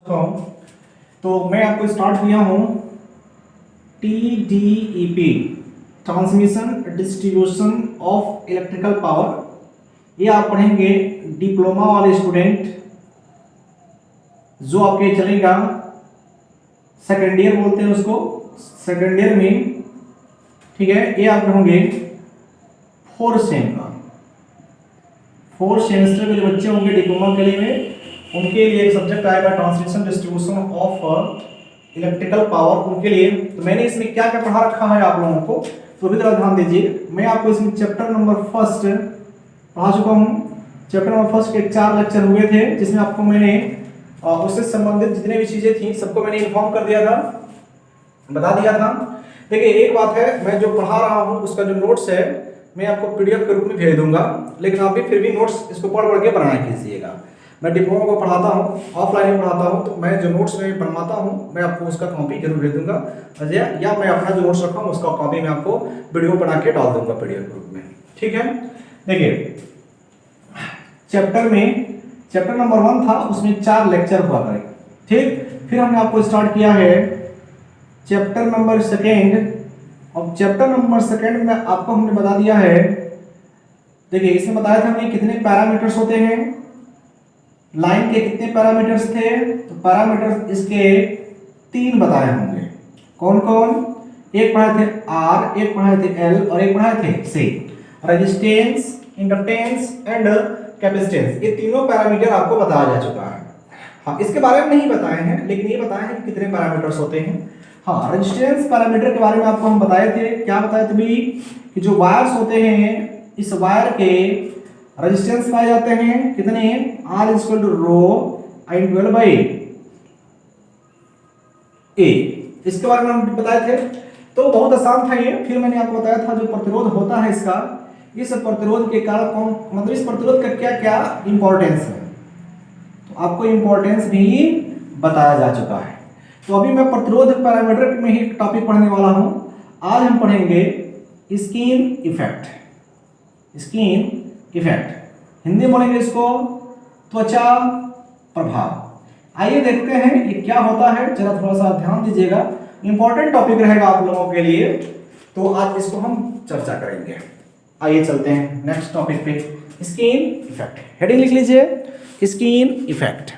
तो मैं आपको स्टार्ट किया हूँ TDEP, transmission distribution of electrical power. ये आप पढ़ेंगे डिप्लोमा वाले स्टूडेंट, जो आपके चलेगा सेकेंड ईयर बोलते हैं उसको, सेकेंड ईयर में, ठीक है। ये आप पढ़ोगे फोर्थ सेम का, फोर्थ सेमेस्टर के जो बच्चे होंगे डिप्लोमा के लिए में, उनके लिए एक सब्जेक्ट आएगा transmission distribution of electrical power, उनके लिए। तो मैंने इसमें क्या क्या पढ़ा रखा है आप लोगों को, तो भी ध्यान दीजिए। मैं आपको इसमें चैप्टर नंबर फर्स्ट पढ़ा चुका हूँ। चैप्टर नंबर फर्स्ट के 4 लेक्चर हुए थे, जिसमें आपको मैंने उससे संबंधित जितने भी चीजें थी सबको मैंने इन्फॉर्म कर दिया था, बता दिया था। देखिए एक बात है, मैं जो पढ़ा रहा हूँ उसका जो नोट्स है मैं आपको PDF के रूप में भेज दूंगा, लेकिन आप भी फिर भी नोट्स इसको पढ़ के बनाया कीजिएगा। मैं डिप्लोमा को पढ़ाता हूँ, ऑफलाइन में पढ़ाता हूँ, तो मैं जो नोट्स में बनवाता हूँ मैं आपको उसका कॉपी जरूर भेज दूंगा, या मैं अपना जो नोट्स रखा हूँ उसका कॉपी मैं आपको वीडियो बना के डाल दूंगा PDF ग्रुप में, ठीक है। देखिए चैप्टर नंबर 1 था, उसमें 4 लेक्चर हुआ करें, ठीक। फिर हमने आपको स्टार्ट किया है चैप्टर नंबर 2, और चैप्टर नंबर 2 में आपको हमने बता दिया है। देखिए इसमें बताया था हमने कितने पैरामीटर्स होते हैं, लाइन के कितने पैरामीटर्स थे, तो पैरामीटर्स इसके 3 बताए होंगे। कौन कौन? एक पढ़ाए थे R, एक पढ़ाए थे L और एक पढ़ाए थे C। Resistance, inductance and capacitance, ये तीनों पैरामीटर आपको बताया जा चुका है। हाँ, इसके बारे में नहीं बताए हैं, लेकिन ये बताए हैं कि कितने पैरामीटर्स होते हैं। हाँ, रेजिस्टेंस पैरामीटर के बारे में आपको हम बताए थे। क्या बताए थे भी कि जो वायर्स होते हैं, इस वायर के रेजिस्टेंस पाए जाते हैं कितने, R equal to rho I 12 by A। इसके बारे में हम बताए थे, तो बहुत आसान था ये। फिर मैंने आपको बताया था जो प्रतिरोध होता है इसका, इस प्रतिरोध के कारण कौन, मतलब इस प्रतिरोध का क्या क्या इंपॉर्टेंस है, तो आपको इंपॉर्टेंस भी बताया जा चुका है। तो अभी मैं प्रतिरोध पैरामीटर में ही टॉपिक पढ़ने वाला हूं। आज हम पढ़ेंगे skin effect. Skin effect Hindi में बोलेंगे इसको त्वचा प्रभाव। आइए देखते हैं ये क्या होता है, जरा थोड़ा सा ध्यान दीजिएगा, इंपॉर्टेंट टॉपिक रहेगा आप लोगों के लिए, तो आज इसको हम चर्चा करेंगे। आइए चलते हैं नेक्स्ट टॉपिक पे, स्किन इफेक्ट। हेडिंग लिख लीजिए, स्किन इफेक्ट।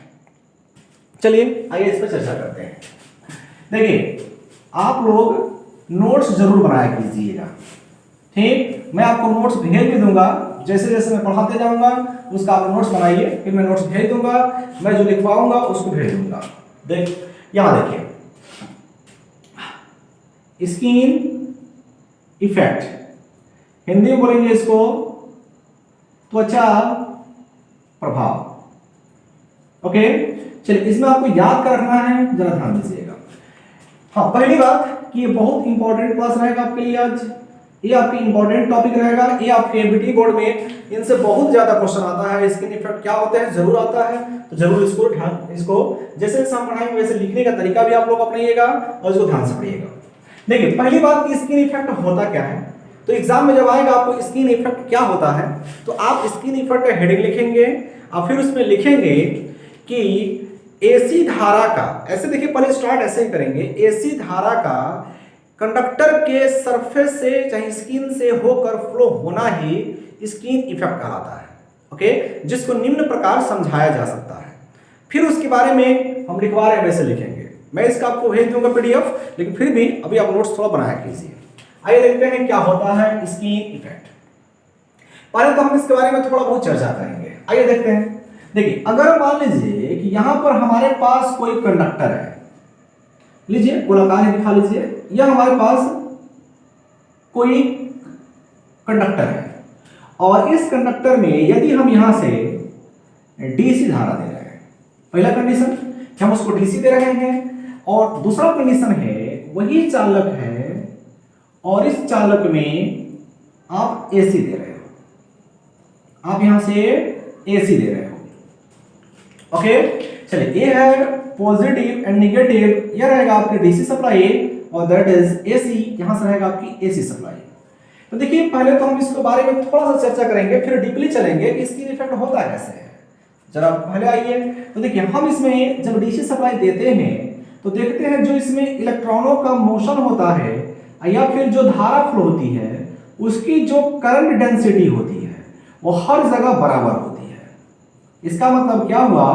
चलिए आइए इस पर चर्चा करते हैं। देखिए आप लोग नोट्स जरूर बनाया कीजिएगा, ठीक। मैं आपको नोट्स भेज भी दूंगा, जैसे जैसे मैं पढ़ाते जाऊंगा उसका आप नोट्स बनाइए, फिर मैं नोट्स भेज दूंगा, मैं जो लिखवाऊंगा उसको भेज दूंगा। देख यहां देखिए, स्किन इफेक्ट, हिंदी में बोलेंगे इसको त्वचा प्रभाव। ओके, चलिए इसमें आपको याद कर रखना है, जरा ध्यान दीजिएगा। हाँ, पहली बात कि ये बहुत इंपॉर्टेंट क्लास रहेगा आपके लिए आज, ये आपकी इंपॉर्टेंट टॉपिक रहेगा। ये आपके एबीटी बोर्ड में इनसे बहुत ज्यादा क्वेश्चन आता है, स्किन इफेक्ट क्या होते हैं जरूर आता है, तो जरूर इसको जैसे जैसे हम पढ़ाएंगे वैसे लिखने का तरीका भी आप लोग अपनाइएगा और इसको ध्यान से पढ़िएगा। देखिए पहली बात कि स्किन इफेक्ट होता क्या है, तो एग्जाम में जब आएगा आपको स्किन इफेक्ट क्या होता है, तो आप स्किन इफेक्ट का हेडिंग लिखेंगे और फिर उसमें लिखेंगे कि एसी धारा का, ऐसे देखिए पहले स्टार्ट ऐसे ही करेंगे, एसी धारा का कंडक्टर के सरफेस से चाहे स्किन से होकर फ्लो होना ही स्किन इफेक्ट कहलाता है। ओके, जिसको निम्न प्रकार समझाया जा सकता है। फिर उसके बारे में हम लिखवा रहे हैं वैसे लिखेंगे, मैं इसका आपको भेज दूंगा PDF, लेकिन फिर भी अभी आप नोट्स थोड़ा बनाया कीजिए। आइए देखते हैं क्या होता है स्किन इफेक्ट। पहले तो हम इसके बारे में थोड़ा बहुत चर्चा करेंगे। आइए देखते हैं। देखिए अगर मान लीजिए कि यहां पर हमारे पास कोई कंडक्टर है, लीजिए गोलाकार ही दिखा लीजिए, यह हमारे पास कोई कंडक्टर है, और इस कंडक्टर में यदि हम यहां से DC धारा दे रहे हैं, पहला कंडीशन कि हम उसको DC दे रहे हैं, और दूसरा कंडीशन है वही चालक है और इस चालक में आप AC दे रहे हो, आप यहां से AC दे रहे हो। ओके, चलिए ये है पॉजिटिव एंड नेगेटिव, यह रहेगा आपके DC सप्लाई और दैट इज AC, यहां से रहेगा आपकी AC सप्लाई। तो देखिए पहले तो हम इसके बारे में थोड़ा सा चर्चा करेंगे, फिर डीपली चलेंगे कि स्किन इफेक्ट होता कैसे है। जरा पहले आइए, तो देखिए हम इसमें जब डीसी सप्लाई देते हैं तो देखते हैं जो इसमें इलेक्ट्रॉनों का मोशन होता है या फिर जो धारा फ्लो होती है उसकी जो करंट डेंसिटी होती है वो हर जगह बराबर होती है। इसका मतलब क्या हुआ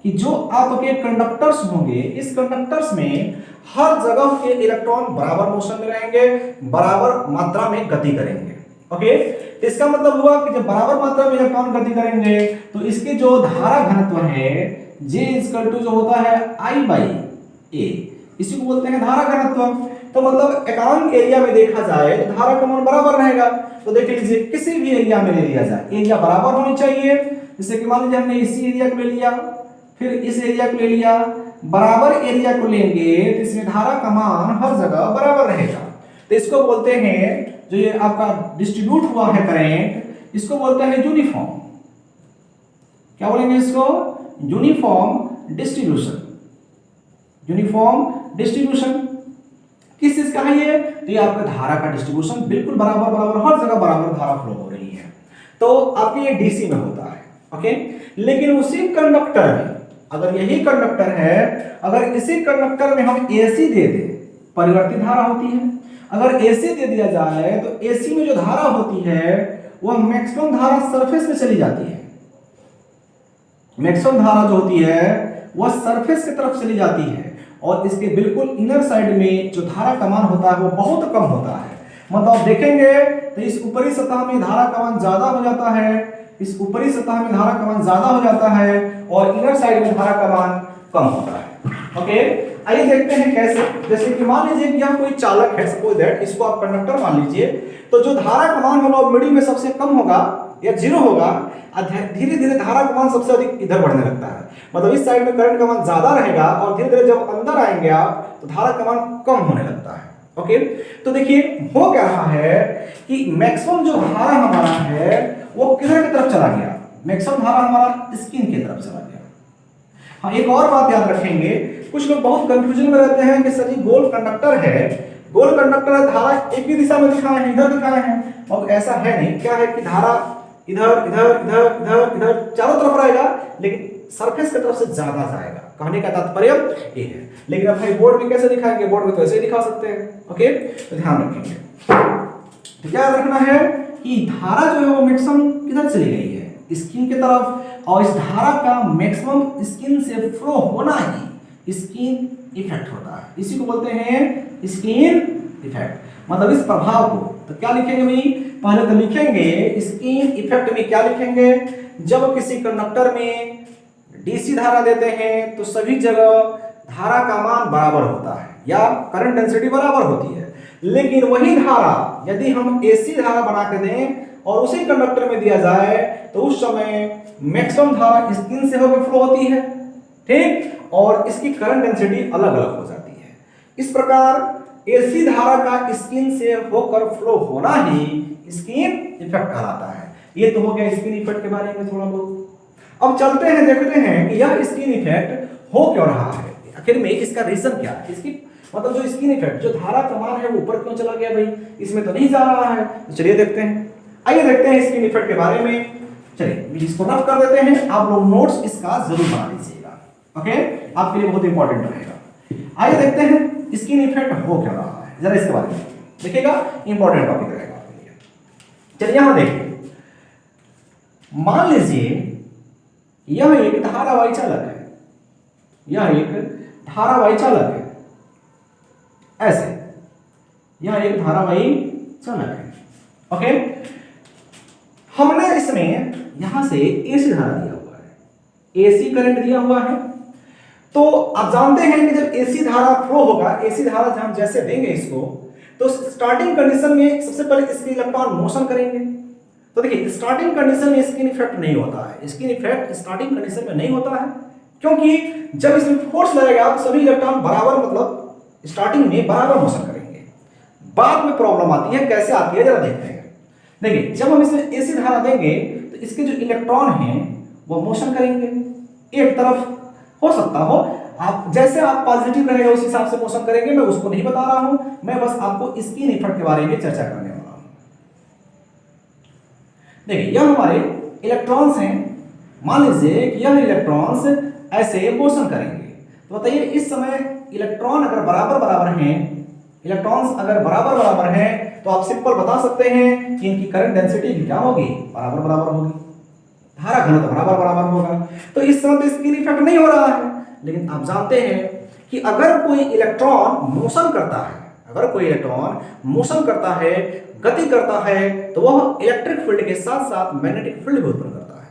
कि जो आपके कंडक्टर्स होंगे इस कंडक्टर्स में हर जगह के इलेक्ट्रॉन बराबर मोशन में रहेंगे, बराबर मात्रा में गति करेंगे। ओके, तो इसका मतलब हुआ कि जब बराबर मात्रा में इलेक्ट्रॉन गति करेंगे तो इसके जो धारा घनत्व है J इक्वल टू जो होता है I बाई A, इसी को बोलते हैं धारा घनत्व। तो मतलब एकांक एरिया में देखा जाए तो धारा का मान बराबर रहेगा। तो देख लीजिए किसी भी एरिया में ले लिया जाए एरिया बराबर होनी चाहिए। जैसे कि मान लीजिए हमने इसी एरिया को ले लिया, फिर इस एरिया को ले लिया, बराबर एरिया को लेंगे तो इसमें धारा का मान हर जगह बराबर रहेगा। तो इसको बोलते हैं जो ये आपका डिस्ट्रीब्यूट हुआ है करंट, इसको बोलते हैं यूनिफॉर्म। क्या बोलेंगे इसको? Uniform distribution. यूनिफॉर्म डिस्ट्रीब्यूशन किस चीज का है ये? तो ये आपका धारा का डिस्ट्रीब्यूशन बिल्कुल बराबर बराबर हर जगह बराबर धारा फ्लो हो रही है। तो आपके ये डीसी में होता है। ओके, लेकिन उसी कंडक्टर में अगर यही कंडक्टर है, अगर इसी कंडक्टर में हम एसी दे दें, परिवर्तित धारा होती है। अगर एसी दे दिया जाए तो एसी में जो धारा होती है वह मैक्सिमम धारा सरफेस में चली जाती है। मैक्सिमम धारा जो होती है वह सरफेस की तरफ चली जाती है और इसके बिल्कुल इनर साइड में जो धारा का मान होता है वो बहुत कम होता है। मतलब आप देखेंगे तो इस ऊपरी सतह में धारा का मान ज्यादा हो जाता है, इस ऊपरी सतह में धारा का मान ज्यादा हो जाता है और इनर साइड में धारा का मान कम होता है। ओके, आइए देखते हैं कैसे। जैसे कि मान लीजिए कि यहाँ कोई चालक है, सपोज दैट इसको आप कंडक्टर मान लीजिए, तो जो धारा का मान होगा वो मिडिल में सबसे कम होगा या जीरो होगा, धीरे धीरे धारा का मान सबसे अधिक इधर बढ़ने लगता है। मतलब इस साइड में करंट का मान ज्यादा रहेगा और धीरे धीरे जब अंदर आएंगे आप तो धारा का मान कम होने लगता है। ओके, तो देखिए हो क्या रहा है कि मैक्सिमम जो धारा हमारा है वो किधर की तरफ चला गया? मैक्सिमम धारा हमारा स्किन की तरफ चला गया। हाँ, एक और बात याद रखेंगे, कुछ लोग बहुत कंफ्यूजन में रहते हैं कि सर ये गोल कंडक्टर है, गोल कंडक्टर है, धारा एक ही दिशा में दिखाए हैं, इधर दिखाए हैं, और ऐसा है नहीं। क्या है कि धारा इधर इधर इधर इधर इधर चारों तरफ रहेगा लेकिन सरफेस की तरफ से ज्यादा जाएगा। कहने का तात्पर्य ये है। लेकिन अब भाई बोर्ड में कैसे दिखाएंगे? बोर्ड में तो ऐसे ही दिखा सकते हैं। ओके, तो ध्यान रखेंगे। तो क्या रखना है कि धारा जो है वो मैक्सिमम किधर चली गई है? स्किन की तरफ, और इस धारा का मैक्सिमम स्किन से फ्लो होना ही स्किन इफेक्ट होता है। इसी को बोलते हैं स्किन इफेक्ट। मतलब इस प्रभाव को तो क्या लिखेंगे भाई? पहले तो लिखेंगे स्किन इफेक्ट में क्या लिखेंगे? जब किसी कंडक्टर में डीसी धारा देते हैं तो सभी जगह धारा का मान बराबर होता है या करंट डेंसिटी बराबर होती है। लेकिन वही धारा यदि हम एसी धारा बना के दें और उसी कंडक्टर में दिया जाए तो उस समय मैक्सिमम धारा स्किन से होकर फ्लो होती है, ठीक, और इसकी करंट डेंसिटी अलग अलग हो जाती है। इस प्रकार एसी धारा का स्किन से होकर फ्लो होना ही स्किन इफेक्ट कहलाता है। ये तो हो गया स्किन इफेक्ट के बारे में थोड़ा बहुत। अब चलते हैं, देखते हैं कि यह स्किन इफेक्ट हो क्यों रहा है, आखिर में इसका रीजन क्या है। इसकी मतलब जो स्किन इफेक्ट, जो धारा का मान है वो ऊपर क्यों चला गया भाई? इसमें तो नहीं जा रहा है। तो चलिए देखते हैं, आइए देखते हैं स्किन इफेक्ट के बारे में। चलिए इसको रफ कर देते हैं, आप लोग नोट्स इसका जरूर बना लीजिएगा। ओके, आपके लिए बहुत इंपॉर्टेंट रहेगा। आइए देखते हैं स्किन इफेक्ट हो क्या रहा है, जरा इसके बारे में देखिएगा, इंपॉर्टेंट टॉपिक रहेगा आपके लिए। चलिए यहां देखिए, मान लीजिए यह एक धारावाही चालक है, यह एक धारावाही चालक है, ऐसे यह एक धारावाही चालक है। ओके, हमने इसमें यहां से एसी धारा दिया हुआ है, एसी करंट दिया हुआ है। तो आप जानते हैं कि जब एसी धारा फ्लो होगा, एसी धारा हम जैसे देंगे इसको, तो स्टार्टिंग कंडीशन में सबसे पहले इसके इलेक्ट्रॉन मोशन करेंगे। तो देखिए स्टार्टिंग कंडीशन में स्किन इफेक्ट नहीं होता है, स्किन इफेक्ट स्टार्टिंग कंडीशन में नहीं होता है, क्योंकि जब इसमें फोर्स लगेगा तो सभी इलेक्ट्रॉन बराबर, मतलब स्टार्टिंग में बराबर मोशन करेंगे। बाद में प्रॉब्लम आती है, कैसे आती है जरा देखते हैं। देखिए जब हम इसमें एसी धारा देंगे तो इसके जो इलेक्ट्रॉन हैं वो मोशन करेंगे, एक तरफ हो सकता हो, आप जैसे आप पॉजिटिव रहेगा उस हिसाब से मोशन करेंगे। मैं उसको नहीं बता रहा हूं, मैं बस आपको स्किन इफेक्ट के बारे में चर्चा करने वाला हूं। देखिए यह हमारे इलेक्ट्रॉन्स हैं मान लीजिए कि यह इलेक्ट्रॉन्स ऐसे मोशन करेंगे, तो बताइए इस समय इलेक्ट्रॉन अगर बराबर बराबर हैं, इलेक्ट्रॉन्स अगर बराबर बराबर हैं, तो आप सिंपल बता सकते हैं कि इनकी करंट डेंसिटी क्या होगी, बराबर बराबर होगी, धारा घनत्व बराबर बराबर होगा। तो इस समय तो स्किन इफेक्ट नहीं हो रहा है, लेकिन आप जानते हैं कि अगर कोई इलेक्ट्रॉन मोशन करता है, अगर कोई इलेक्ट्रॉन मोशन करता है, गति करता है, तो वह इलेक्ट्रिक फील्ड के साथ साथ मैग्नेटिक फील्ड भी उत्पन्न करता है।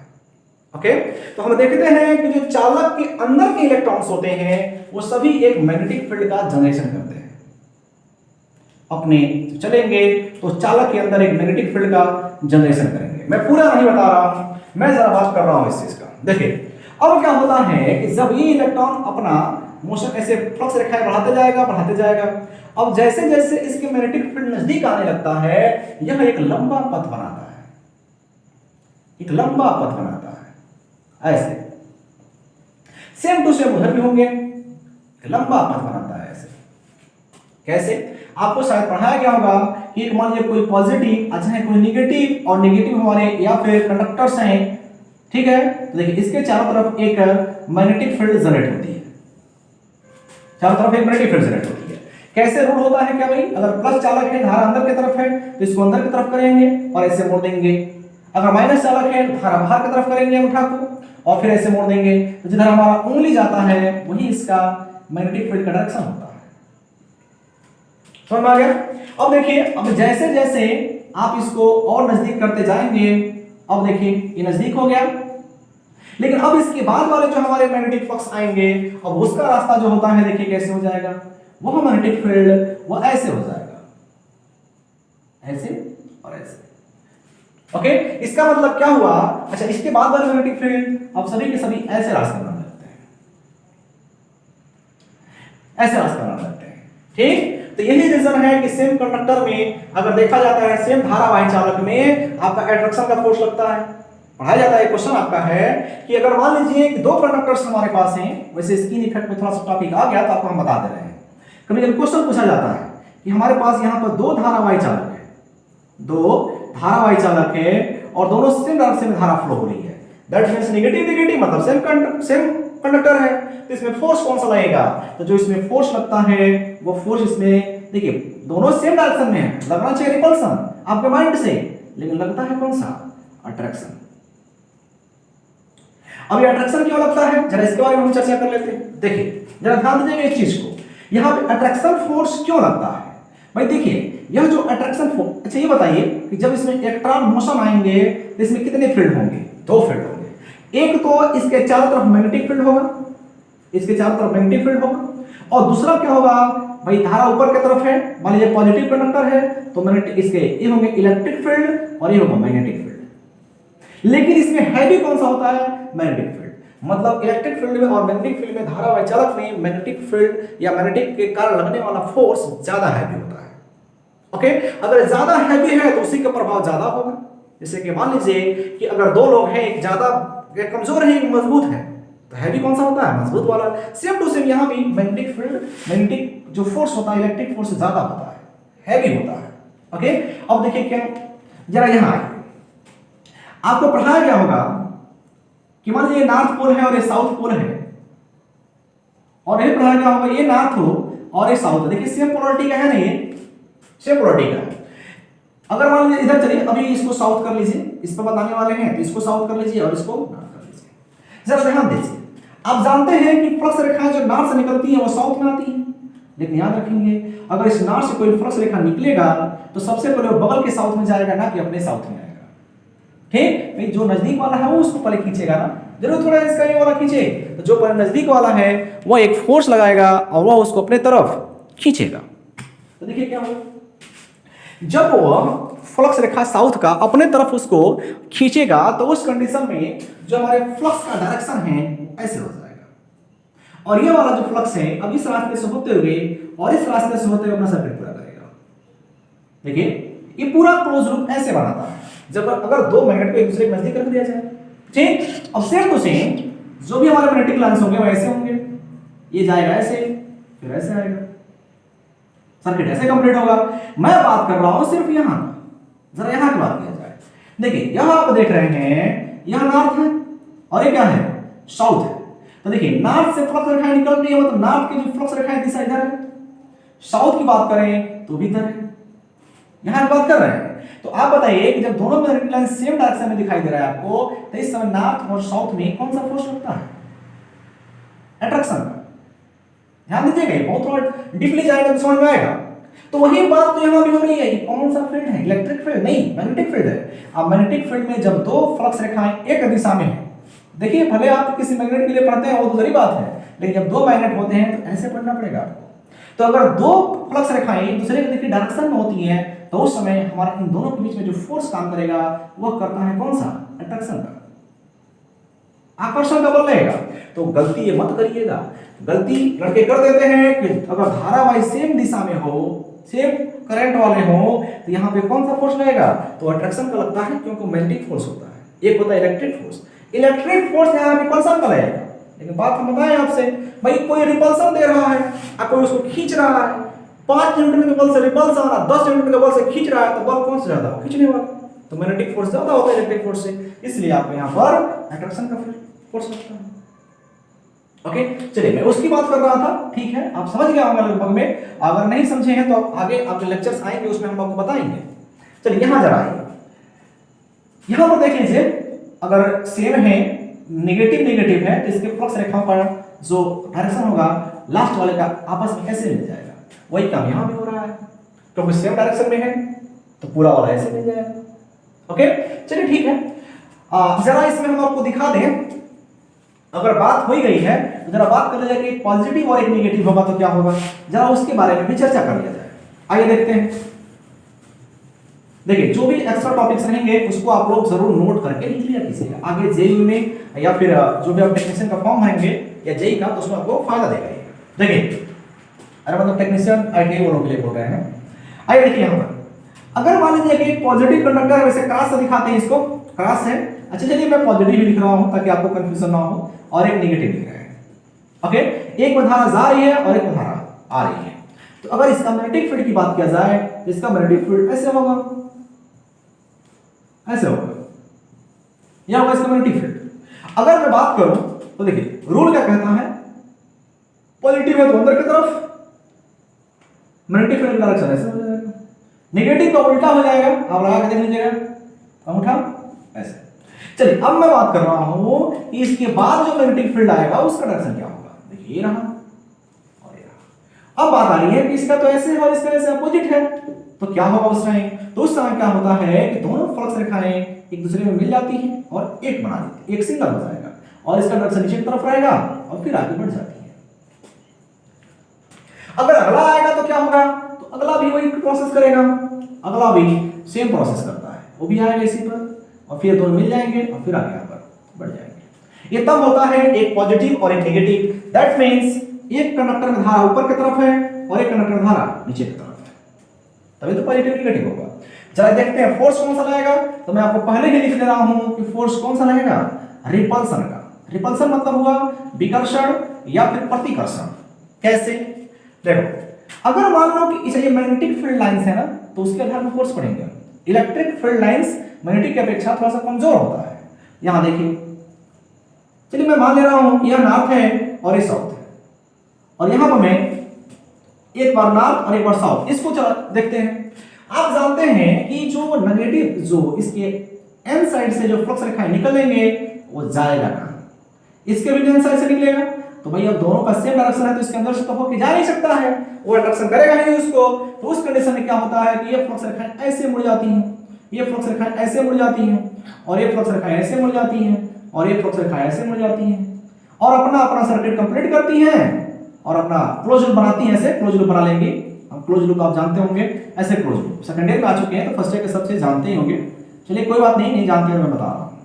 ओके, तो हम देखते हैं कि जो चालक के अंदर के इलेक्ट्रॉन्स होते हैं वो सभी एक मैग्नेटिक फील्ड का जनरेशन करते हैं। अपने चलेंगे तो चालक के अंदर एक मैग्नेटिक फील्ड का जनरेशन करेंगे। मैं पूरा नहीं बता रहा हूं, मैं जरा बात कर रहा हूं इस चीज का। देखिए अब क्या होता है कि जब ये इलेक्ट्रॉन अपना मोशन ऐसे फ्लक्स रेखाएं बढ़ाते जाएगा, अब जैसे जैसे इसके मैग्नेटिक फील्ड नजदीक आने लगता है, यह एक लंबा पथ बनाता है, एक लंबा पथ बनाता है ऐसे। सेम टू सेम उधर भी होंगे, लंबा पथ बनाता है ऐसे। कैसे? आपको शायद पढ़ाया गया होगा कि एक मान लीजिए कोई पॉजिटिव, अच्छा है कोई नेगेटिव, और नेगेटिव हमारे या फिर कंडक्टर्स हैं, ठीक है। तो देखिए इसके चारों तरफ एक मैग्नेटिक फील्ड जनरेट होती है, चारों तरफ एक मैग्नेटिक फील्ड जनरेट होती है। कैसे रूल होता है क्या भाई, अगर प्लस चालक है, धारा अंदर की तरफ है, तो इसको अंदर की तरफ करेंगे और ऐसे मोड़ देंगे। अगर माइनस चालक है, धारा बाहर की तरफ करेंगे अंगूठा को और फिर ऐसे मोड़ देंगे। तो जिधर हमारा उंगली जाता है वही इसका मैग्नेटिक फील्ड का डायरेक्शन होता है। समझ में आ गया? अब देखिए, अब जैसे जैसे आप इसको और नजदीक करते जाएंगे, अब देखिए ये नजदीक हो गया, लेकिन अब इसके बाद वाले जो हमारे मैग्नेटिक फ्लक्स आएंगे, अब उसका रास्ता जो होता है देखिए कैसे हो जाएगा, वह मैग्नेटिक फील्ड वो ऐसे हो जाएगा, ऐसे और ऐसे। ओके, इसका मतलब क्या हुआ, अच्छा इसके बाद वाले मैग्नेटिक फील्ड अब सभी के सभी ऐसे रास्ते बना लेते हैं, ऐसे रास्ते बना लेते हैं, ठीक। तो यही रीजन है कि सेम कंडक्टर में अगर देखा जाता है, सेम धारावाही चालक में आपका अट्रैक्शन का फोर्स लगता है। पढ़ाया जाता है, क्वेश्चन आपका है कि अगर मान लीजिए कि दो कंडक्टर्स हमारे पास हैं, वैसे स्किन इफेक्ट में थोड़ा सा टॉपिक आ गया तो आपको हम बता दे रहे हैं। कभी कभी क्वेश्चन पूछा जाता है कि हमारे पास यहाँ पर दो धारावाही चालक है, दो धारावाही चालक है और दोनों सेम डायरेक्शन में धारा फ्लो हो रही है, दैट मींस नेगेटिव नेगेटिव मतलब सेम कंडक्टर है, तो इसमें फोर्स कौन सा लगेगा, तो जो इसमें फोर्स लगता है वो फोर्स इसमें, देखिए दोनों सेम डायरेक्शन में है, लगना चाहिए रिपल्सन आपके माइंड से, लेकिन लगता है कौन सा, अट्रैक्शन। अब ये अट्रैक्शन क्यों लगता है, जरा इसके बारे में हम चर्चा कर लेते हैं। देखिए जरा ध्यान दीजिएगा इस चीज को, यहाँ पे अट्रैक्शन फोर्स क्यों लगता है भाई। देखिए यह जो अट्रैक्शन फोर्स, अच्छा ये बताइए कि जब इसमें इलेक्ट्रॉन मोशन आएंगे तो इसमें कितने फील्ड होंगे, दो फील्ड होंगे। एक तो इसके चारों तरफ मैग्नेटिक फील्ड होगा, इसके चारों तरफ मैग्नेटिक फील्ड होगा, और दूसरा क्या होगा भाई, धारा ऊपर की तरफ है, मान लीजिए पॉजिटिव कंडक्टर है तो मैग्नेटिक, इसके ये होंगे इलेक्ट्रिक फील्ड और ये होगा मैग्नेटिक फील्ड। लेकिन इसमें हैवी कौन सा होता है, मैग्नेटिक फील्ड। मतलब इलेक्ट्रिक फील्ड में और मैग्नेटिक फील्ड में, धारावाही चालक में मैग्नेटिक फील्ड या मैग्नेटिक के कारण लगने वाला फोर्स ज्यादा हैवी होता है। ओके, अगर ज्यादा हैवी है तो उसी का प्रभाव ज्यादा होगा। जैसे कि मान लीजिए कि अगर दो लोग हैं, एक ज्यादा कमजोर है एक मजबूत है, तो हैवी कौन सा होता है, मजबूत वाला। सेम टू सेम यहाँ भी मैग्नेटिक फील्ड, मैग्नेटिक जो फोर्स होता है इलेक्ट्रिक फोर्स ज्यादा होता है, हैवी होता है। ओके, अब देखिए क्या, जरा यहाँ आइए, आपको पढ़ाया गया होगा कि मान लीजिए नॉर्थ पोल है और ये साउथ पोल है, और ये पढ़ाया गया होगा ये नॉर्थ हो और ये साउथ। देखिए सेम पोलरिटी का है ना, ये सेम पोलरिटी का है। अगर मान लीजिए इधर चलिए, अभी इसको साउथ कर लीजिए, इस पर बताने वाले हैं तो इसको साउथ कर लीजिए और इसको नॉर्थ कर लीजिए। जरा ध्यान दीजिए, आप जानते हैं कि फ्लक्स रेखाएं जो नॉर्थ से निकलती है वो साउथ में आती है, लेकिन याद रखेंगे अगर इस नॉर्थ से कोई फ्लक्स रेखा निकलेगा तो सबसे पहले वो बगल के साउथ में जाएगा, ना कि अपने साउथ में आएगा। ठीक भाई, जो नजदीक वाला है वो उसको पहले खींचेगा ना, जरूर थोड़ा इसका ये वाला खींचे, तो जो पहले नजदीक वाला है वो एक फोर्स लगाएगा और वह उसको अपने तरफ खींचेगा। तो देखिए क्या होगा, जब वो फ्लक्स रेखा साउथ का अपने तरफ उसको खींचेगा तो उस कंडीशन में जो हमारे फ्लक्स का डायरेक्शन है ऐसे हो जाएगा, और ये वाला जो फ्लक्स है अब इस रास्ते से होते हुए और इस रास्ते से होते हुए अपना सर्किट पूरा करेगा। देखिए ये पूरा क्लोज लूप ऐसे बनाता है, जब अगर दो मैग्नेट को एक दूसरे के नजदीक रख दिया जाए। ठीक, अब सेम टू सेम जो भी हमारे मैग्नेटिक लाइंस होंगे वो ऐसे होंगे, ये जाएगा ऐसे फिर ऐसे आएगा, सर्किट ऐसे कंप्लीट होगा। मैं बात कर रहा हूं सिर्फ यहां, जरा यहां की बात किया जाए। देखिए यहां आप देख रहे हैं, यहां नॉर्थ है, और ये क्या है, साउथ है। तो देखिए नॉर्थ से फ्लक्स रेखाएं निकल रही है, मतलब नॉर्थ की जो फ्लक्स रेखाएं दिशा इधर है, साउथ की बात करें तो भी इधर है, यहां बात कर रहे हैं। तो आप बताइए कि जब दोनों मैग्नेटिक लाइन सेम डायरेक्शन में दिखाई दे रहा है आपको, तो इस समय नॉर्थ और साउथ में कौन सा फोर्स लगता है, अट्रैक्शन का। ध्यान दीजिएगा, बहुत थोड़ा डीपली जाएगा तो समझ में आएगा। तो वही बात तो यहां भी हो रही है, कौन सा फील्ड है, इलेक्ट्रिक फील्ड नहीं, मैग्नेटिक फील्ड है। अब मैग्नेटिक फील्ड में जब दो फ्लक्स रेखाएं एक दिशा में है, देखिए भले आप किसी मैग्नेट के लिए पढ़ते हैं वो तो दूसरी बात है, लेकिन जब दो मैग्नेट होते हैं तो ऐसे पढ़ना पड़ेगा आपको। तो अगर दो फ्लक्स रेखाएं दूसरे के देखिए डायरेक्शन में होती हैं, तो उस समय हमारा इन दोनों के बीच में जो फोर्स काम करेगा वह करता है कौन सा, अट्रैक्शन का, आकर्षण का बल रहेगा। तो गलती ये मत करिएगा, गलती लड़के कर देते हैं कि अगर धारावाही सेम दिशा में हो, सेम करंट वाले हो, तो यहाँ पे कौन सा फोर्स लगेगा, तो अट्रैक्शन का लगता है, क्योंकि मैग्नेटिक फोर्स होता है, एक होता है इलेक्ट्रिक फोर्स। इलेक्ट्रिक फोर्स यहाँ रिपल्सन का लगेगा। लेकिन बात हम बताएं आपसे, भाई कोई रिपल्सन दे रहा है और कोई उसको खींच रहा है, 5 न्यूटन के बल से रिपल्सन और 10 न्यूटन के बल से खींच रहा है, तो बल कौन सा ज्यादा हो, खींचने वाला। तो मैग्नेटिक फोर्स ज्यादा होता है इलेक्ट्रिक फोर्स से, इसलिए आपको यहाँ पर अट्रैक्शन का फोर्स लगता है। ओके, चलिए मैं उसकी बात कर रहा था, ठीक है, आप समझ गए होंगे लगभग में। अगर नहीं समझे हैं तो आगे आपके लेक्चर्स आएंगे, उसमें हम आपको बताएंगे। चलिए यहां जरा आइए, यहां पर देख लीजिए, अगर सेम है, नेगेटिव नेगेटिव है, तो इसके फ्लक्स रेखाओं का जो डायरेक्शन होगा लास्ट वाले का आपस में कैसे मिल जाएगा, वही काम यहां भी हो रहा है, क्योंकि सेम डायरेक्शन में है तो पूरा वाला ऐसे मिल जाएगा। ओके, चलिए ठीक है, जरा इसमें हम आपको दिखा दें। अगर बात हो गई है तो जरा बात कर लिया जाए कि पॉजिटिव और एक नेगेटिव होगा तो क्या होगा, जरा उसके बारे में भी चर्चा कर लिया जाए। आइए देखते हैं। देखिए जो भी एक्स्ट्रा टॉपिक्स रहेंगे उसको आप लोग जरूर नोट करके लिख लिया कीजिएगा, आगे जेईई में या फिर जो भी आप टेक्नीशियन का फॉर्म भरेंगे या जेईई का, तो उसमें आपको फायदा देगा ये। देखिए अरे मतलब टेक्नीशियन आईटीआई वालों के लिए बोल रहे हैं। आइए देखिए यहाँ पर, अगर मान लीजिए कि पॉजिटिव कंडक्टर, वैसे क्रॉस से दिखाते हैं इसको, क्रॉस है, अच्छा चलिए मैं पॉजिटिव लिख रहा हूं ताकि आपको कंफ्यूजन ना हो, और एक नेगेटिव लिख रहे हैं। ओके, एक में धारा जा रही है और एक में धारा आ रही है। तो अगर इसका मैग्नेटिक फील्ड की बात किया जाए तो इसका मैग्नेटिक फील्ड ऐसे होगा, ऐसे होगा, यह होगा इसका मैग्नेटिक फील्ड। अगर मैं बात करूं तो देखिए रूल क्या कहता है, पॉजिटिव है तो अंदर की तरफ मैग्नेटिक फील्ड का डायरेक्शन ऐसे हो जाएगा, नेगेटिव का उल्टा हो जाएगा, आप लगा के देख लीजिएगा, अंगूठा ऐसे। चलिए अब मैं बात कर रहा हूं कि इसके बाद जो मैग्नेटिक फील्ड आएगा उसका डायरेक्शन क्या होगा, देखिए ये रहा और ये रहा। अब बात आ रही है कि इसका तो ऐसे है और इसका ऐसे अपोजिट है, तो क्या होगा उस टाइम, तो उस समय क्या होता है कि दोनों फ्लक्स रेखाएं एक दूसरे में मिल जाती हैं और एक बना देती है, एक सिंगल हो जाएगा और इसका डायरेक्शन नीचे की तरफ रहेगा और फिर आगे बढ़ जाती है। अगर अगला आएगा तो क्या होगा, तो अगला भी वही प्रोसेस करेगा, अगला भी सेम प्रोसेस करता है, वो भी आएगा इसी पर और फिर दोनों मिल जाएंगे और फिर आगे पर बढ़ जाएंगे। ये तब होता है एक पॉजिटिव और एक नेगेटिव, दैट मींस एक कंडक्टर में धारा ऊपर की तरफ है और एक कंडक्टर में धारा नीचे की तरफ है, तभी तो पॉजिटिव नेगेटिव होगा। चलिए देखते हैं फोर्स कौन सा लगेगा, तो मैं आपको पहले ही लिख ले रहा हूं कि फोर्स कौन सा लगेगा, रिपल्सन का। रिपल्सन मतलब हुआ विकर्षण या फिर प्रतिकर्षण। कैसे, देखो अगर मान लो कि इसे ये मैग्नेटिक फील्ड लाइंस है ना, तो उसके आधार पर फोर्स पढ़ेंगे। इलेक्ट्रिक फील्ड लाइंस मैग्नेटिक की अपेक्षा थोड़ा सा कमजोर होता है। यहां देखिए, चलिए मैं मान ले रहा हूं यह नॉर्थ है और ये साउथ है, और यहां पर मैं एक बार नॉर्थ और एक बार साउथ, इसको चला देखते हैं। आप जानते हैं कि जो नेगेटिव, जो इसके एन साइड से जो फ्लक्स रेखाएं निकलेंगे वो जाएगा कहां, इसके भी एन साइड से निकलेगा, तो भाई अब दोनों का सेम डायरेक्शन है तो इसके अंदर से तो होके जा नहीं सकता है, वो अट्रैक्शन करेगा नहीं उसको। तो उस कंडीशन में क्या होता है कि ये फ्लक्स रेखाएं ऐसे मुड़ जाती हैं, ये फ्लक्स रेखाएं ऐसे मुड़ जाती हैं, और ये फ्लक्स रेखाएं ऐसे मुड़ जाती हैं, और ये फ्लक्स रेखाएं ऐसे मुड़ जाती हैं, और अपना अपना सर्किट कंप्लीट करती हैं और अपना क्लोज लूप बनाती हैं। ऐसे क्लोज लूप बना लेंगे, हम क्लोज लूप आप जानते होंगे, ऐसे क्लोज लूप सेकेंड ईयर में आ चुके हैं तो फर्स्ट ईयर के सबसे जानते ही होंगे। चलिए कोई बात नहीं, नहीं जानते हैं मैं बता रहा हूं,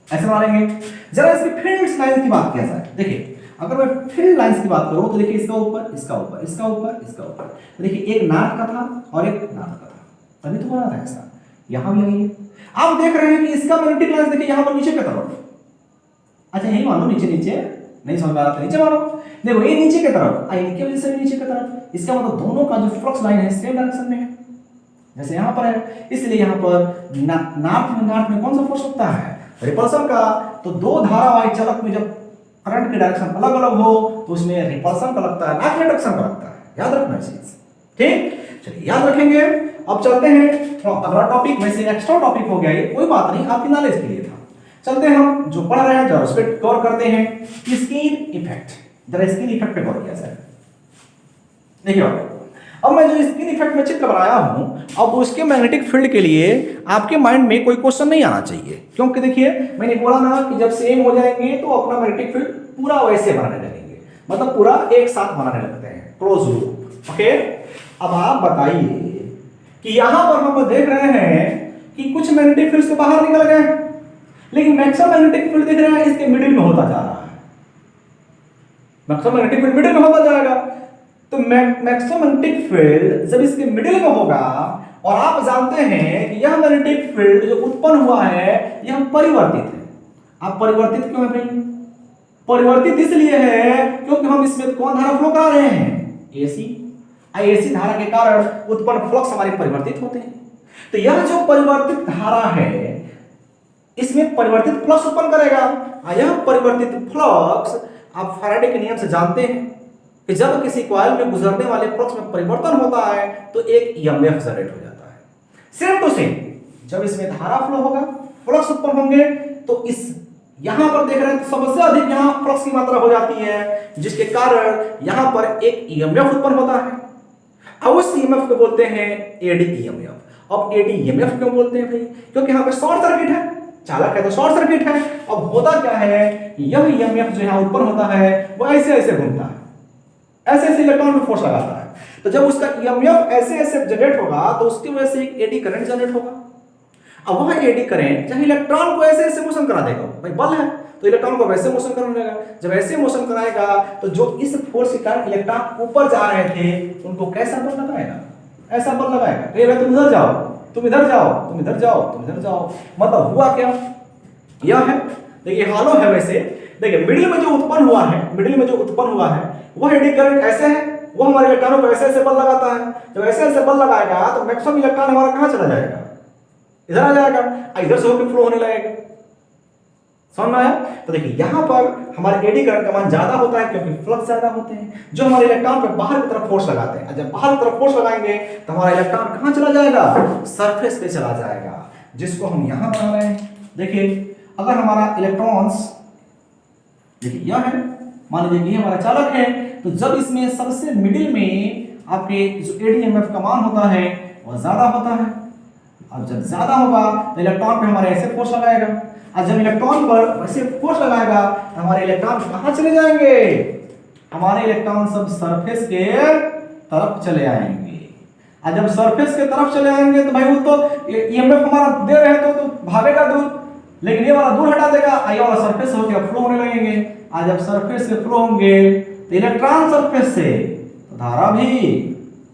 ऐसे बना लेंगे। जरा इसकी फील्ड लाइंस की बात किया जाए, देखिए अगर मैं फील्ड लाइंस की बात करूं तो देखिए इसका ऊपर, इसका ऊपर, इसका ऊपर, इसका ऊपर, तो देखिए एक नॉर्थ का था और एक नॉर्थ का था, तभी तो बना था ऐसा। यहां भी यही है, आप देख रहे हैं कि इसका मैग्नेटिक लाइंस देखिए यहां पर नीचे की तरफ, अच्छा यही मानो नीचे नीचे, नहीं समझ में आ रहा था नीचे मानो, देखो ये नीचे की तरफ, आई की वजह से नीचे की तरफ, इसका मतलब दोनों का जो फ्लक्स लाइन है सेम डायरेक्शन में है जैसे यहां पर है, इसलिए यहां पर नॉर्थ में कौन सा फोर्स लगता है, रिपल्सन का, तो दो धारावाही चालक में जब करंट की डायरेक्शन अलग अलग हो तो उसमें रिपल्शन का लगता है, ना कि रिडक्शन का लगता है। याद रखना चीज, ठीक, चलिए याद रखेंगे। अब चलते हैं थोड़ा अगला टॉपिक, वैसे एक्स्ट्रा टॉपिक हो गया ये, कोई बात नहीं, आपकी नॉलेज के लिए था। चलते हैं हम जो पढ़ रहे हैं जरा उस पर गौर करते हैं, स्किन इफेक्ट। जरा स्किन इफेक्ट पे गौर किया जाए। देखिए अब मैं जो स्किन इफेक्ट में चित्र बनाया हूं, अब उसके मैग्नेटिक फील्ड के लिए आपके माइंड में कोई क्वेश्चन नहीं आना चाहिए, क्योंकि देखिए मैंने बोला ना कि जब सेम हो जाएंगे तो अपना मैग्नेटिक फील्ड पूरा वैसे बनाने लगेंगे, मतलब पूरा एक साथ बनाने लगते हैं, क्लोज लूप। ओके, अब आप बताइए कि यहां पर हम देख रहे हैं कि कुछ मैग्नेटिक फील्ड से बाहर निकल गए, लेकिन मैक्सिमम मैग्नेटिक फील्ड दिख रहा है इसके मिडिल में होता जा रहा है। मैक्सिमम मैग्नेटिक फील्ड मिडिल में होता जाएगा, तो मैक्सिमम मैग्नेटिक फील्ड जब इसके मिडिल में होगा, और आप जानते हैं कि यह मैग्नेटिक फील्ड जो उत्पन्न हुआ है यह परिवर्तित है। आप परिवर्तित क्यों है भाई? परिवर्तित इसलिए है क्योंकि हम इसमें कौन धारा फ्लो करा रहे हैं? एसी। एसी धारा के कारण उत्पन्न फ्लक्स हमारे परिवर्तित होते हैं। तो यह जो परिवर्तित धारा है इसमें परिवर्तित फ्लक्स उत्पन्न करेगा। यह परिवर्तित फ्लक्स आप फैराडे के नियम से जानते हैं कि जब किसी कॉइल में गुजरने वाले फ्लक्स में परिवर्तन होता है तो एक ईएमएफ जनरेट हो जाता है। सेम टू सेम जब इसमें धारा फ्लो होगा, फ्लक्स उत्पन्न होंगे, तो इस यहां पर देख रहे हैं तो सबसे अधिक यहां फ्लक्स की मात्रा हो जाती है, जिसके कारण यहां पर एक ईएमएफ उत्पन्न होता है। अब उस ईएमएफ को बोलते हैं एडी ईएमएफ। अब एडी ईएमएफ क्यों बोलते हैं भाई? क्योंकि यहां पे शॉर्ट सर्किट है, चालक है तो शॉर्ट सर्किट है। अब होता क्या है, यह ईएमएफ जो यहां उत्पन्न होता है वो ऐसे ऐसे घूमता है, ऐसे ऐसे इलेक्ट्रॉन पे फोर्स लगाता है। तो जब उसका ईएमएफ ऐसे ऐसे जनरेट होगा तो उसकी वजह से एक एडी करंट जनरेट होगा। अब वह एडी करंट जब इलेक्ट्रॉन को ऐसे ऐसे मोशन करा देगा, भाई बल है तो इलेक्ट्रॉन को वैसे मोशन कराने लगा। जब ऐसे मोशन कराएगा तो जो इस फोर्स के कारण इलेक्ट्रॉन ऊपर जा रहे थे उनको कैसा बल लगाएगा? ऐसा बल लगाएगा, कहेगा तुम इधर जाओ, तुम इधर जाओ, तुम इधर जाओ, तुम इधर जाओ। मतलब हुआ क्या? यह है, देखिए हालो है वैसे, देखिए मिडिल में जो उत्पन्न हुआ है, मिडिल में जो उत्पन्न हुआ है वह एडी करंट ऐसे है, वो हमारे इलेक्ट्रॉनों को ऐसे ऐसे बल लगाता है। जब ऐसे ऐसे बल लगाएगा तो मैक्सिमम इलेक्ट्रॉन हमारा कहां चला जाएगा? इधर आ जाएगा, इधर से होकर फ्लो होने लगेगा। समझ में आया? तो देखिए यहां पर हमारे एडी करंट का मान ज्यादा होता है क्योंकि फ्लक्स ज्यादा होते हैं जो हमारे इलेक्ट्रॉन पे बाहर की तरफ फोर्स लगाते हैं। जब बाहर की तरफ फोर्स लगाएंगे तो हमारा इलेक्ट्रॉन कहां चला जाएगा? सरफेस पे चला जाएगा, जिसको हम यहां बना रहे हैं। देखिए अगर हमारा इलेक्ट्रॉन्स, देखिए यह है, मान लीजिए ये हमारा चालक है, तो जब इसमें सबसे मिडिल में आपके जो एडीएमएफ का मान होता है वह ज्यादा होता है। अब जब ज्यादा होगा तो इलेक्ट्रॉन पे हमारे ऐसे फोर्स लगाएगा, और जब इलेक्ट्रॉन पर वैसे फोर्स लगाएगा तो हमारे इलेक्ट्रॉन कहां चले जाएंगे? हमारे इलेक्ट्रॉन सब सरफेस के तरफ चले आएंगे। और जब सरफेस के तरफ चले आएंगे तो भाई वो तो ईएमएफ हमारा दे रहे हैं तो भागेगा दूर, लेकिन ये वाला दूर हटा देगा, ये वाला सरफेस होकर फ्लो होने लगेंगे। आज जब सरफेस से फ्लो होंगे तो इलेक्ट्रॉन सरफेस से, तो धारा भी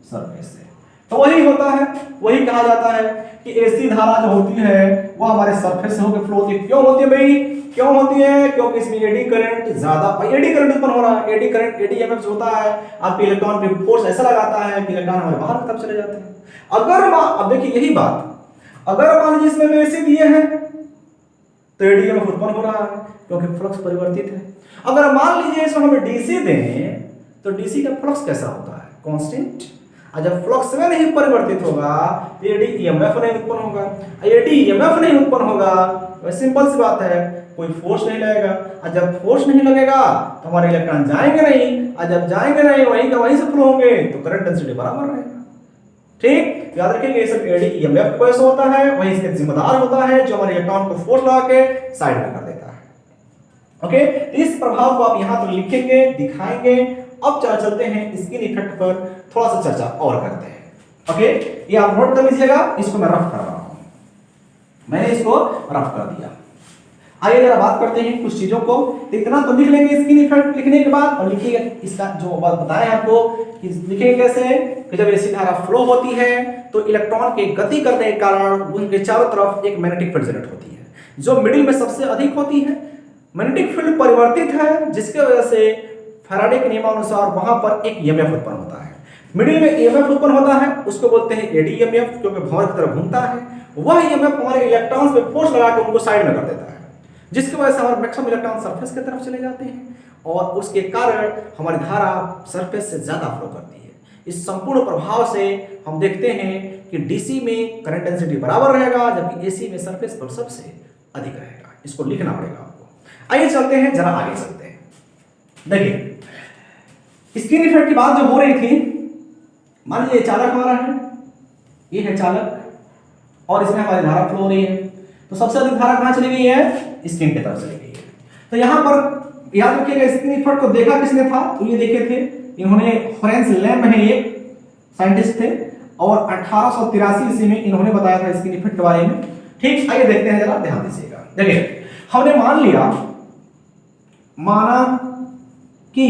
सरफेस से, तो वही होता है, वही कहा जाता है कि एसी धारा जो होती है वो हमारे सरफेस से होकर फ्लो होती है। क्यों होती है भाई? क्यों होती है? क्योंकि इसमें एडी करंट ज्यादा, एडी करंट उत्पन्न हो रहा है। एडी करंट एडीएमएफ जो होता है आपके इलेक्ट्रॉन पे फोर्स ऐसा लगाता है कि इलेक्ट्रॉन हमारे बाहर की तरफ चले जाते हैं। अगर अब देखिए यही बात, अगर मान लीजिए इसमें एसी दिए हैं तो एडीएमएफ उत्पन्न हो रहा है क्योंकि फ्लक्स परिवर्तित है। अगर मान लीजिए इसमें हमें डीसी दें तो डीसी का फ्लक्स कैसा होता है? कांस्टेंट। और जब फ्लक्स में नहीं परिवर्तित होगा तो एडी ईएमएफ नहीं उत्पन्न होगा। एडी ईएमएफ नहीं उत्पन्न होगा तो सिंपल सी बात है, कोई फोर्स नहीं लगेगा। और जब फोर्स नहीं लगेगा तो हमारे इलेक्ट्रॉन जाएंगे नहीं, और जब जाएंगे नहीं वहीं का वहीं से फ्लो होंगे तो करंट डेंसिटी बराबर रहेगा। ठीक, याद रखेंगे ये सब एडी ईएमएफ को ऐसा होता है, वही इसके जिम्मेदार होता है जो हमारे इलेक्ट्रॉन को फोर्स लगा के साइड में कर देता है। ओके, इस प्रभाव को आप यहां पर लिखेंगे, दिखाएंगे। अब चलते हैं स्किन इफेक्ट पर थोड़ा सा चर्चा और करते हैं। ओके, ये आप नोट कर लीजिएगा, इसको मैं रफ कर रहा हूं, मैंने इसको रफ कर दिया। आइए जरा बात करते हैं कुछ चीजों को। इतना तो लिख लेंगे स्किन इफेक्ट लिखने के बाद, और लिखिएगा इसका जो बात बताया आपको कि लिखेंगे कैसे कि जब एसी धारा फ्लो होती है तो इलेक्ट्रॉन के गति करने के कारण उनके चारों तरफ एक मैग्नेटिक फील्ड जनरेट होती है जो मिडिल में सबसे अधिक होती है। मैग्नेटिक फील्ड परिवर्तित है जिसके वजह से फैराडे के नियमानुसार वहां पर एक ईएमएफ उत्पन्न होता है। मिडिल में ईएमएफ उत्पन्न होता है, उसको बोलते हैं एडी ईएमएफ, क्योंकि भंवर की तरफ घूमता है। वह ईएमएफ हमारे इलेक्ट्रॉन्स पे फोर्स लगा के उनको साइड में कर देता है, जिसकी वजह से हमारे मैक्सिमम इलेक्ट्रॉन सरफेस की तरफ चले जाते हैं और उसके कारण हमारी धारा सरफेस से ज्यादा फ्लो करती है। इस संपूर्ण प्रभाव से हम देखते हैं कि डीसी में करंट डेंसिटी बराबर रहेगा जबकि एसी में सरफेस पर सबसे अधिक रहेगा। इसको लिखना पड़ेगा आपको। आइए चलते हैं, जरा आगे चलते हैं। देखिए स्किन इफेक्ट की बात जो हो रही थी, मान लीजिए चालक हमारा है, ये है चालक और इसमें हमारी धारा फ्लो हो रही है, तो सबसे अधिक धारा कहां चली गई है? स्किन की तरफ चली गई है। तो यहां पर याद रखिएगा स्किन इफेक्ट को देखा किसने था? तो ये देखे थे, इन्होंने फ्रेंच लैम्ब है, एक साइंटिस्ट थे और 1883 ईस्वी में इन्होंने बताया था स्किन इफेक्ट के बारे में। ठीक, आइए देखते हैं, जरा ध्यान दीजिएगा। देखिए हमने माना कि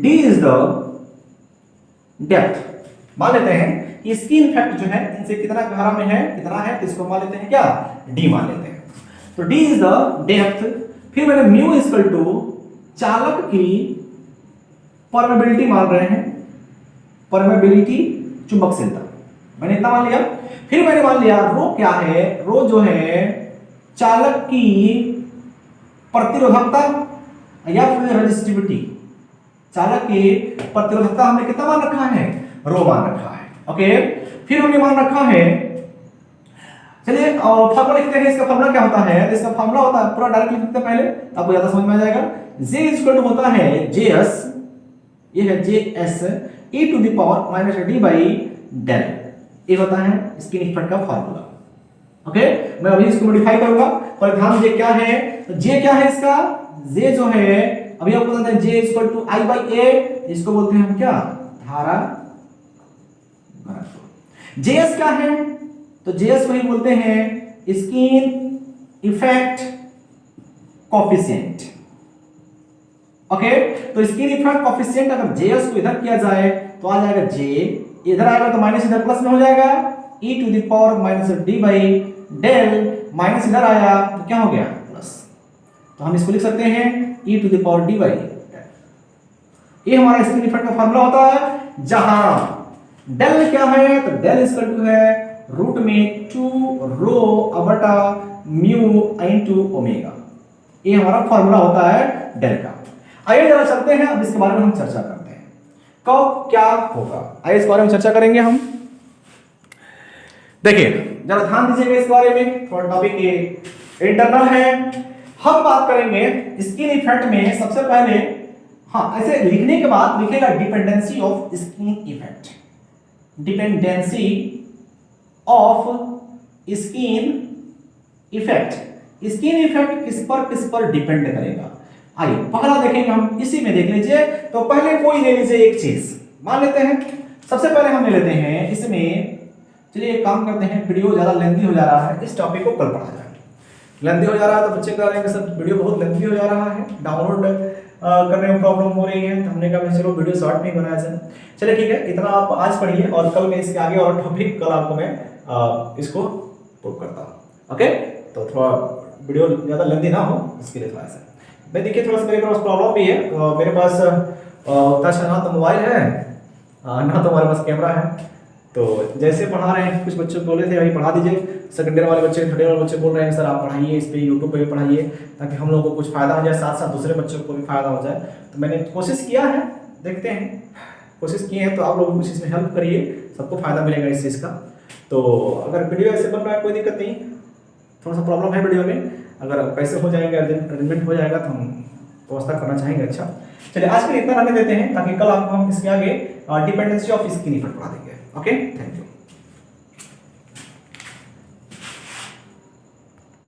D इज द डेप्थ, मान लेते हैं कि स्किन इफेक्ट जो है इनसे कितना गहरा में है, कितना है, तो इसको मान लेते हैं क्या? D मान लेते हैं। तो D इज द डेप्थ, फिर मैंने म्यू इक्वल टू चालक की परमेबिलिटी मान रहे हैं, परमेबिलिटी चुंबकशीलता, मैंने इतना मान लिया। फिर मैंने मान लिया रो क्या है? रो जो है चालक की प्रतिरोधकता या फिर रेजिस्टिविटी, चालक की प्रतिरोधकता हमने कितना मान रखा है? रो मान रखा है। ओके, फिर हमने मान रखा है, चलिए फार्मूला लिखते हैं। इसका फार्मूला क्या होता है? तो इसका फार्मूला होता है, पूरा डायरेक्टली लिखते हैं पहले, आपको ज्यादा समझ में आ जाएगा। J इक्वल टू होता है JS, ये है JS e to the power minus d by del, ये होता है स्किन इफेक्ट का फार्मूला। ओके, मैं अभी इसको मॉडिफाई करूंगा, पर ध्यान दीजिए क्या है। तो J क्या है इसका? J जो है अभी आपको पता है J equal to I by A, इसको बोलते हैं हम क्या? धारा घनत्व। JS क्या है? तो JS वही बोलते हैं स्किन इफेक्ट कोफिशिएंट। ओके, तो स्किन इफेक्ट कोफिशिएंट अगर JS को इधर किया जाए तो आ जाएगा J, इधर आएगा तो माइनस इधर प्लस में हो जाएगा e to the power minus d by del, minus इधर आया तो क्या हो गया? प्लस। तो हम इसको लिख सकते हैं e to the power d by del. ये हमारा स्किन इफेक्ट का फार्मूला होता है, जहां डेल क्या है? तो डेल इक्वल टू है रूट में 2 रो बटा म्यू इनटू ओमेगा। ये हमारा फार्मूला होता है डेल का। आइए जरा चलते हैं, अब इसके बारे में हम चर्चा करते हैं कब क्या होगा। आइए इस बारे में चर्चा करेंगे हम। देखिए जरा ध्यान दीजिएगा इस बारे में, थोड़ा टॉपिक ये इंटरनल है। हम बात करेंगे स्किन इफेक्ट में सबसे पहले, हाँ ऐसे लिखने के बाद लिखेगा dependency of skin effect, dependency of skin effect. Skin effect किस पर डिपेंड करेगा? आइए पहला देखेंगे हम, इसी में देख लीजिए। तो पहले कोई ले लीजिए एक चीज, मान लेते हैं सबसे पहले हम ले लेते हैं इसमें, चलिए एक काम करते हैं, वीडियो ज्यादा लेंथी हो जा रहा है, इस टॉपिक को कल पढ़ा जाए। लेंथी हो जा रहा है तो बच्चे कह रहे हैं कि सर वीडियो बहुत लेंथी हो जा रहा है, डाउनलोड करने में प्रॉब्लम हो रही है, तो हमने कहा चलो वीडियो शॉर्ट में ही बनाया जाए। चलिए ठीक है, इतना आप आज पढ़िए और कल मैं इसके आगे और टॉपिक कल आपको मैं इसको प्रूव करता हूँ। ओके, तो थोड़ा वीडियो ज़्यादा लेंथी ना हो इसके लिए थोड़ा सा मैं देखिए, थोड़ा सा मेरे पास प्रॉब्लम भी है। मेरे पास ना तो मोबाइल है ना तो हमारे पास कैमरा है, तो जैसे पढ़ा रहे हैं कुछ बच्चे बोले थे अभी पढ़ा दीजिए, सेकंड ईयर वाले बच्चे थर्ड ईयर वाले बच्चे बोल रहे हैं सर आप पढ़ाइए इस पे, यूट्यूब पे भी पढ़ाइए ताकि हम लोगों को कुछ फायदा हो जाए, साथ साथ दूसरे बच्चों को भी फायदा हो जाए। तो मैंने कोशिश किया है, देखते हैं, कोशिश किए हैं, तो आप लोग कुछ इसमें हेल्प करिए, सबको फायदा मिलेगा इस चीज़ का। तो अगर वीडियो ऐसे बन रहा है कोई दिक्कत नहीं, थोड़ा सा प्रॉब्लम है वीडियो में, अगर पैसे हो जाएंगे अरेंजमेंट हो जाएगा तो हम व्यवस्था करना चाहेंगे। अच्छा चलिए आज के लिए इतना रहने देते हैं ताकि कल आपको हम इसके आगे डिपेंडेंसी ऑफ स्किन इफेक्ट पढ़ा देंगे। Okay, thank you.